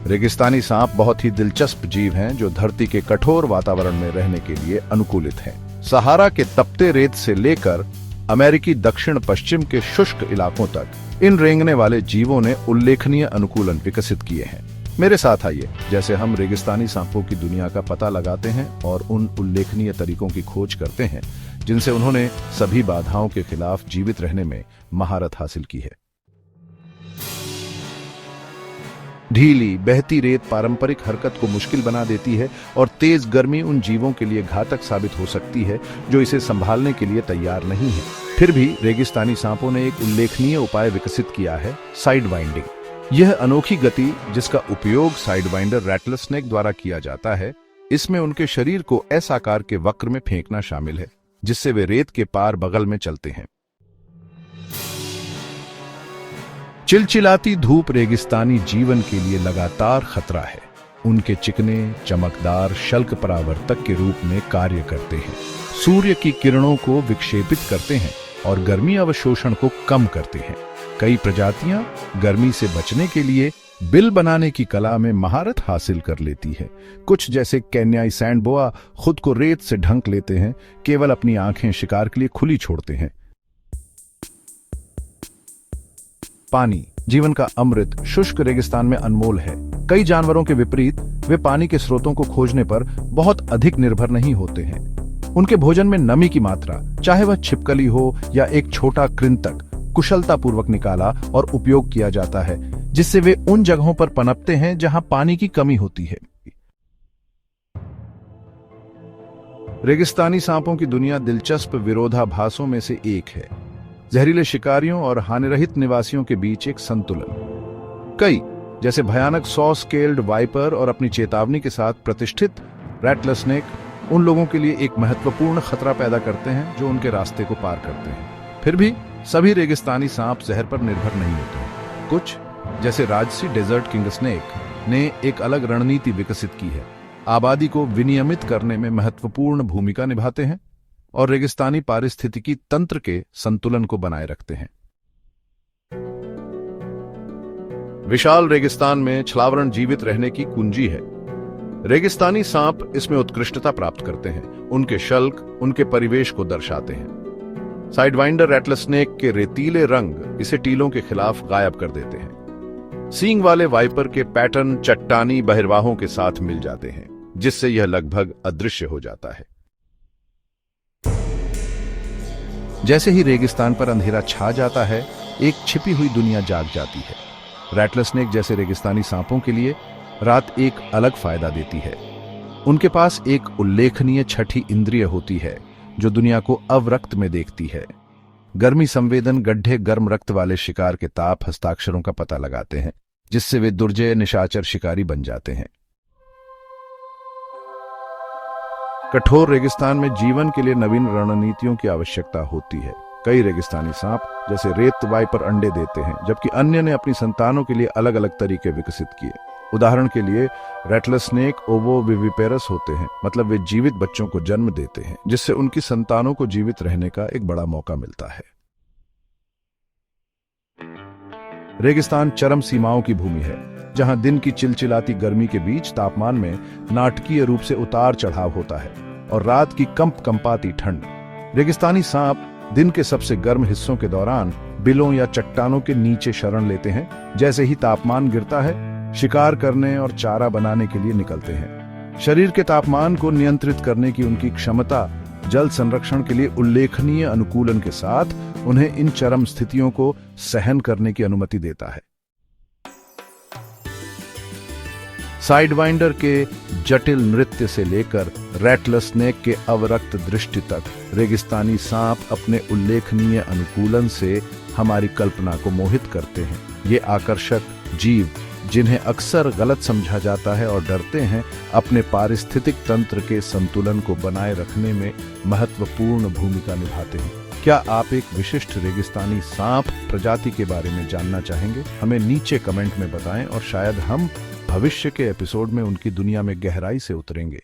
रेगिस्तानी सांप बहुत ही दिलचस्प जीव हैं जो धरती के कठोर वातावरण में रहने के लिए अनुकूलित हैं। सहारा के तपते रेत से लेकर अमेरिकी दक्षिण पश्चिम के शुष्क इलाकों तक इन रेंगने वाले जीवों ने उल्लेखनीय अनुकूलन विकसित किए हैं। मेरे साथ आइए, जैसे हम रेगिस्तानी सांपों की दुनिया का पता लगाते हैं और उन उल्लेखनीय तरीकों की खोज करते हैं जिनसे उन्होंने सभी बाधाओं के खिलाफ जीवित रहने में महारत हासिल की है। ढीली बहती रेत पारंपरिक हरकत को मुश्किल बना देती है और तेज गर्मी उन जीवों के लिए घातक साबित हो सकती है जो इसे संभालने के लिए तैयार नहीं है। फिर भी रेगिस्तानी सांपों ने एक उल्लेखनीय उपाय विकसित किया है, साइड वाइंडिंग। यह अनोखी गति जिसका उपयोग साइड वाइंडर रैटलस्नेक द्वारा किया जाता है, इसमें उनके शरीर को एस आकार के वक्र में फेंकना शामिल है जिससे वे रेत के पार बगल में चलते हैं। चिलचिलाती धूप रेगिस्तानी जीवन के लिए लगातार खतरा है। उनके चिकने चमकदार शल्क परावर्तक के रूप में कार्य करते हैं, सूर्य की किरणों को विक्षेपित करते हैं और गर्मी अवशोषण को कम करते हैं। कई प्रजातियां गर्मी से बचने के लिए बिल बनाने की कला में महारत हासिल कर लेती है। कुछ जैसे केन्याई सैंड बोआ खुद को रेत से ढंक लेते हैं, केवल अपनी आंखें शिकार के लिए खुली छोड़ते हैं। पानी जीवन का अमृत शुष्क रेगिस्तान में अनमोल है। कई जानवरों के विपरीत वे पानी के स्रोतों को खोजने पर बहुत अधिक निर्भर नहीं होते हैं। उनके भोजन में नमी की मात्रा, चाहे वह छिपकली हो या एक छोटा कृंतक, कुशलतापूर्वक निकाला और उपयोग किया जाता है जिससे वे उन जगहों पर पनपते हैं जहां पानी की कमी होती है। रेगिस्तानी सांपों की दुनिया दिलचस्प विरोधाभासों में से एक है। जहरीले शिकारियों और हानिरहित निवासियों के बीच एक संतुलन। कई जैसे भयानक सॉ स्केल्ड वाइपर और अपनी चेतावनी के साथ प्रतिष्ठित रैटलस्नेक उन लोगों के लिए एक महत्वपूर्ण खतरा पैदा करते हैं जो उनके रास्ते को पार करते हैं। फिर भी सभी रेगिस्तानी सांप जहर पर निर्भर नहीं होते हैं। कुछ जैसे राजसी डेजर्ट किंग स्नेक ने एक अलग रणनीति विकसित की है, आबादी को विनियमित करने में महत्वपूर्ण भूमिका निभाते हैं और रेगिस्तानी पारिस्थितिकी तंत्र के संतुलन को बनाए रखते हैं। विशाल रेगिस्तान में छलावरण जीवित रहने की कुंजी है। रेगिस्तानी सांप इसमें उत्कृष्टता प्राप्त करते हैं। उनके शल्क उनके परिवेश को दर्शाते हैं। साइडवाइंडर रैटलस्नेक के रेतीले रंग इसे टीलों के खिलाफ गायब कर देते हैं। सींग वाले वाइपर के पैटर्न चट्टानी बहिर्वाहों के साथ मिल जाते हैं जिससे यह लगभग अदृश्य हो जाता है। जैसे ही रेगिस्तान पर अंधेरा छा जाता है, एक छिपी हुई दुनिया जाग जाती है। रैटलस्नेक जैसे रेगिस्तानी सांपों के लिए रात एक अलग फायदा देती है। उनके पास एक उल्लेखनीय छठी इंद्रिय होती है जो दुनिया को अवरक्त में देखती है। गर्मी संवेदन गड्ढे गर्म रक्त वाले शिकार के ताप हस्ताक्षरों का पता लगाते हैं जिससे वे दुर्जय निशाचर शिकारी बन जाते हैं। कठोर रेगिस्तान में जीवन के लिए नवीन रणनीतियों की आवश्यकता होती है। कई रेगिस्तानी सांप जैसे रेत वाइपर अंडे देते हैं जबकि अन्य ने अपनी संतानों के लिए अलग अलग तरीके विकसित किए। उदाहरण के लिए रैटलस्नेक ओवोविविपेरस होते हैं, मतलब वे जीवित बच्चों को जन्म देते हैं जिससे उनकी संतानों को जीवित रहने का एक बड़ा मौका मिलता है। रेगिस्तान चरम सीमाओं की भूमि है जहां दिन की चिलचिलाती गर्मी के बीच तापमान में नाटकीय रूप से उतार चढ़ाव होता है और रात की कंपाती ठंड। रेगिस्तानी सांप दिन के सबसे गर्म हिस्सों के दौरान बिलों या चट्टानों के नीचे शरण लेते हैं। जैसे ही तापमान गिरता है, शिकार करने और चारा बनाने के लिए निकलते हैं। शरीर के तापमान को नियंत्रित करने की उनकी क्षमता जल संरक्षण के लिए उल्लेखनीय अनुकूलन के साथ उन्हें इन चरम स्थितियों को सहन करने की अनुमति देता है। साइडवाइंडर के जटिल नृत्य से लेकर रैटलस्नेक के अवरक्त दृष्टि तक, रेगिस्तानी सांप अपने उल्लेखनीय अनुकूलन से हमारी कल्पना को मोहित करते हैं। ये आकर्षक जीव, जिन्हें अक्सर गलत समझा जाता है और डरते हैं, अपने पारिस्थितिक तंत्र के संतुलन को बनाए रखने में महत्वपूर्ण भूमिका निभाते हैं। क्या आप एक विशिष्ट रेगिस्तानी सांप प्रजाति के बारे में जानना चाहेंगे? हमें नीचे कमेंट में बताएं और शायद हम भविष्य के एपिसोड में उनकी दुनिया में गहराई से उतरेंगे।